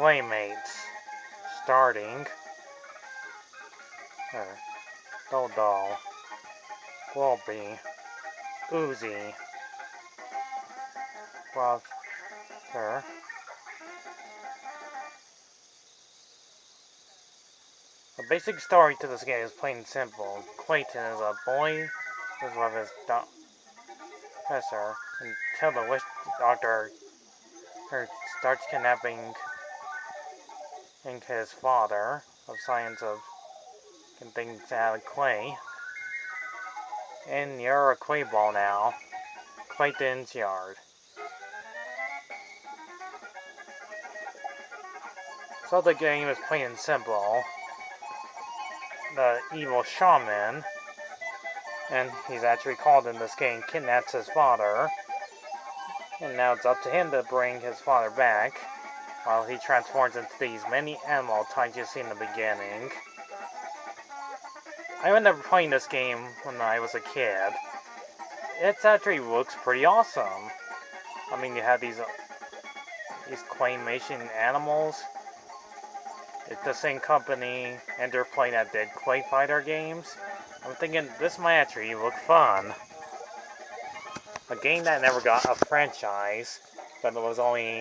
Claymates. Starting. Doll. Wolby. Uzi. Brother. The basic story to this game is plain and simple. Clayton is a boy who loves his professor until the witch doctor starts kidnapping his father of science of things out of clay. And you're a clay ball now. Clayton's yard. So the game is plain and simple. The evil shaman, and he's actually called in this game, kidnaps his father. And now it's up to him to bring his father back, while he transforms into these many animal types you see in the beginning. I remember playing this game when I was a kid. It actually looks pretty awesome. I mean, you have these claymation animals. It's the same company Enderplay that did Clay Fighter games. I'm thinking this might actually look fun. A game that never got a franchise, but it was only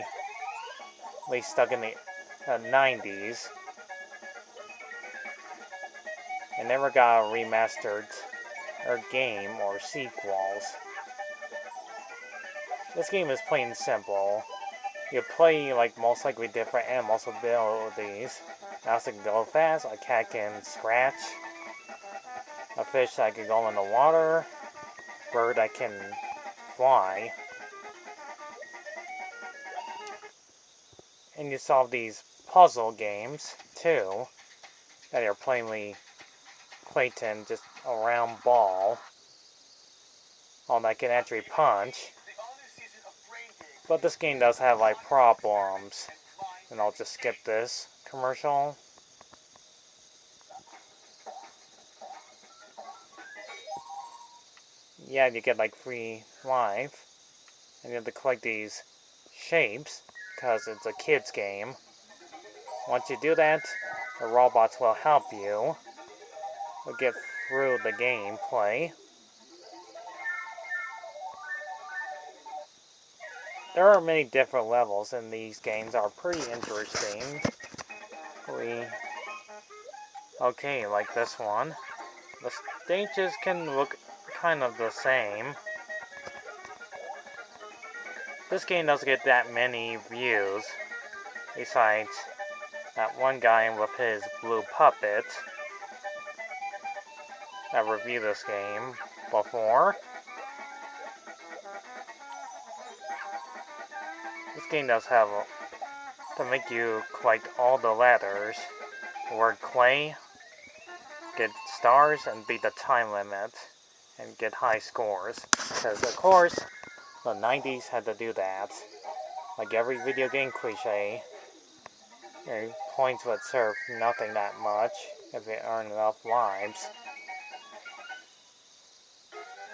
at least stuck in the 90s. It never got a remastered game or sequels. This game is plain simple. You play like most likely different animals' abilities. Mouse that can go fast, a cat can scratch, a fish that can go in the water, bird that can fly. And you solve these puzzle games too, that are plainly Clayton, just a round ball. All that can actually punch. But this game does have like problems. And I'll just skip this commercial. Yeah, you get like free life. And you have to collect these shapes, because it's a kid's game. Once you do that, the robots will help you. We'll get through the gameplay. There are many different levels in these games that are pretty interesting. Okay, like this one. The stages can look kind of the same. This game doesn't get that many views, besides that one guy with his blue puppet that reviewed this game before. This game does have to make you collect all the letters. The word clay, get stars, and beat the time limit, and get high scores. Because of course, the 90s had to do that. Like every video game cliche, your points would serve nothing that much if you earn enough lives.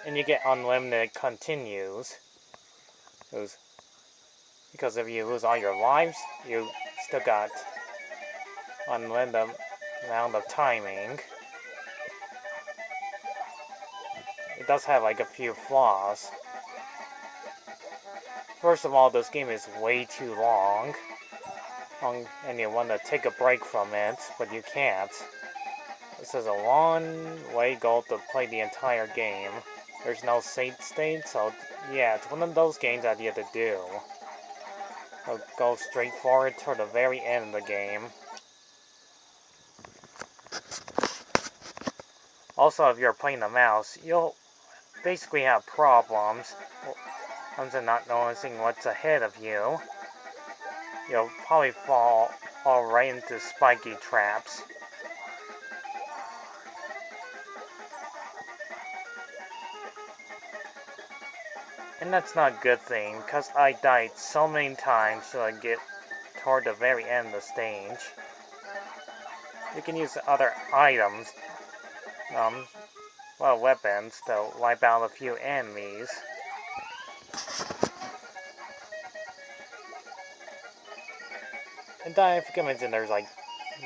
And you get unlimited continues. Because if you lose all your lives, you still got unlimited amount of timing. It does have like a few flaws. First of all, this game is way too long. And you want to take a break from it, but you can't. This is a long way goal to play the entire game. There's no save state, so yeah, it's one of those games that you have to do. So go straight forward to the very end of the game. Also, if you're playing the mouse, you'll basically have problems once you're not noticing what's ahead of you. You'll probably fall right into spiky traps. And that's not a good thing, because I died so many times till I get toward the very end of the stage. You can use other items, weapons, to wipe out a few enemies. And I forget to mention there's like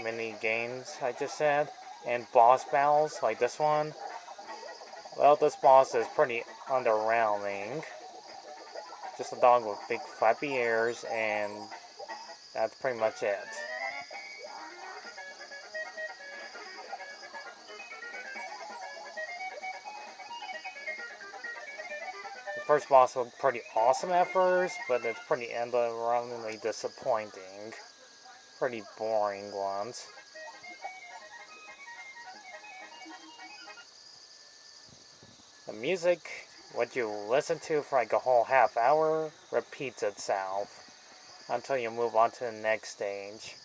mini games I just said, and boss battles like this one. Well, this boss is pretty underwhelming. Just a dog with big flappy ears, and that's pretty much it. The first boss looked pretty awesome at first, but it's pretty underwhelmingly disappointing. Pretty boring ones. The music, what you listen to for like a whole half hour, repeats itself until you move on to the next stage.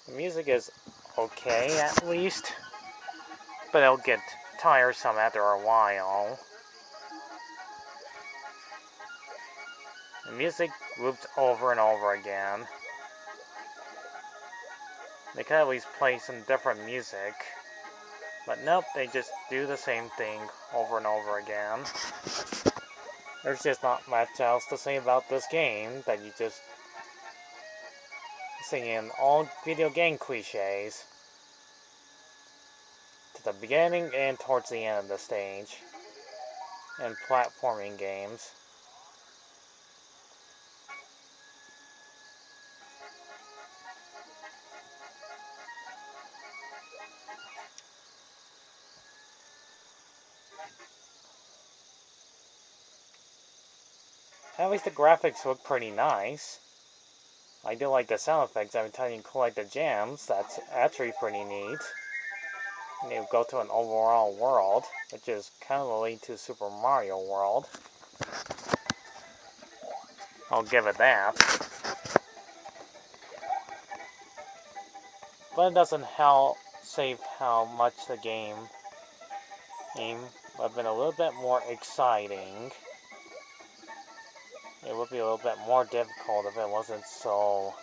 The music is okay at least, but it'll get tiresome after a while. The music loops over and over again. They could at least play some different music, but nope, they just do the same thing over and over again. There's just not much else to say about this game that you just singing all video game cliches to the beginning and towards the end of the stage, and platforming games. At least the graphics look pretty nice. I do like the sound effects every time you collect the gems. That's actually pretty neat. And you go to an overall world, which is kind of related to Super Mario World. I'll give it that. But it doesn't save how much the game would have been a little bit more exciting. It would be a little bit more difficult if it wasn't so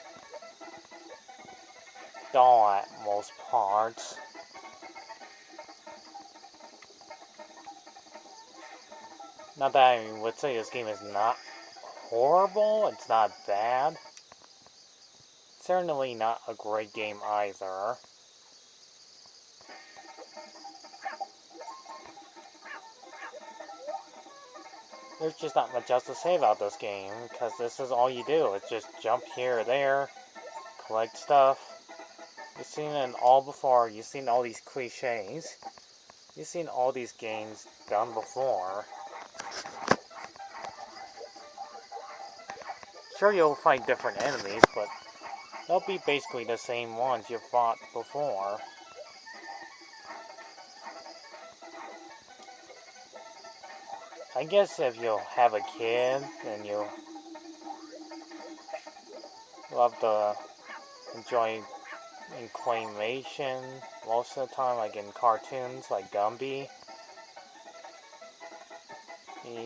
dull at most parts. Not that I would say this game is not horrible, it's not bad. It's certainly not a great game either. There's just not much else to say about this game, because this is all you do. It's just jump here or there, collect stuff. You've seen it all before. You've seen all these cliches. You've seen all these games done before. Sure, you'll fight different enemies, but they'll be basically the same ones you fought before. I guess if you have a kid and you love to enjoy in claymation most of the time, like in cartoons like Gumby,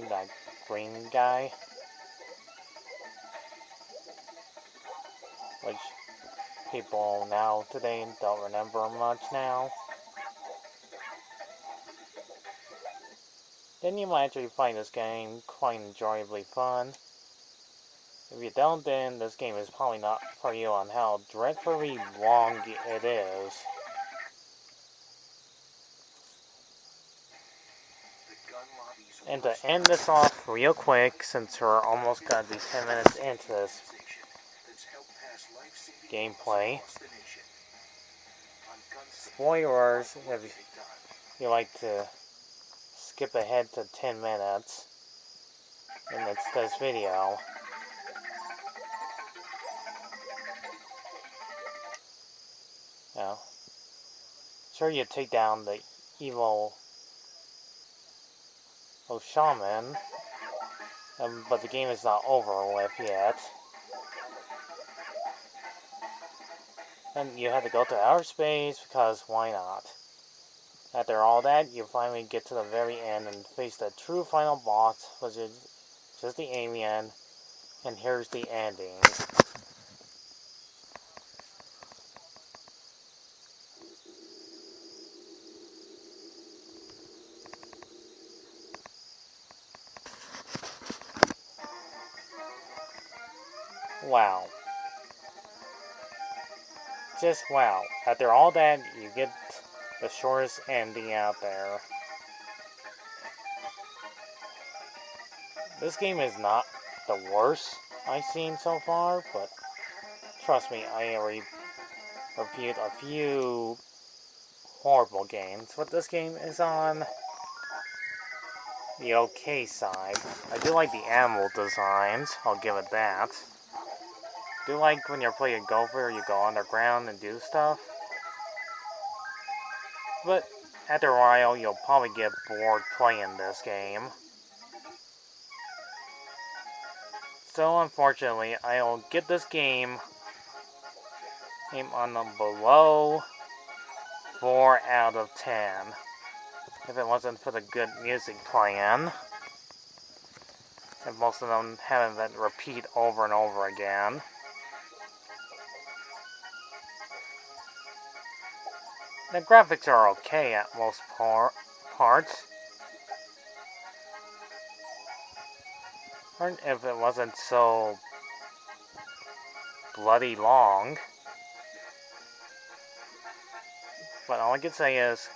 that green guy, which people now today don't remember much now, then you might actually find this game quite enjoyably fun. If you don't, then this game is probably not for you on how dreadfully long it is. And to end this off real quick, since we're almost gonna be 10 minutes into this gameplay, spoilers if you like to skip ahead to 10 minutes in this video. Now, sure, you take down the evil shaman, but the game is not over with yet. And you have to go to outer space because why not? After all that, you finally get to the very end and face the true final boss, which is just the alien, and here's the ending. Wow. just wow. After all that, you get the shortest ending out there. This game is not the worst I've seen so far, but trust me, I already reviewed a few horrible games, but this game is on the okay side. I do like the animal designs, I'll give it that. I do like when you're playing Gopher, you go underground and do stuff. But after a while, you'll probably get bored playing this game. So unfortunately, I'll get this game on the below 4 out of 10. If it wasn't for the good music playing. And most of them having that repeat over and over again. The graphics are okay at most parts. Or if it wasn't so bloody long. But all I can say is,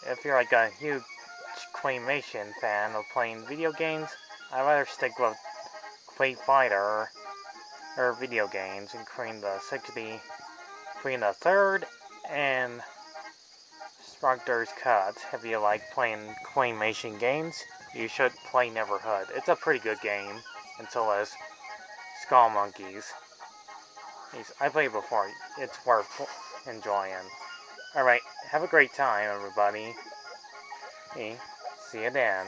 if you're like a huge claymation fan of playing video games, I'd rather stick with Clay Fighter or video games, including the 60, between the third and Structor's Cut. If you like playing claymation games, you should play Neverhood. It's a pretty good game, and so is Skull Monkeys. I played it before. It's worth enjoying. Alright, have a great time, everybody. See you then.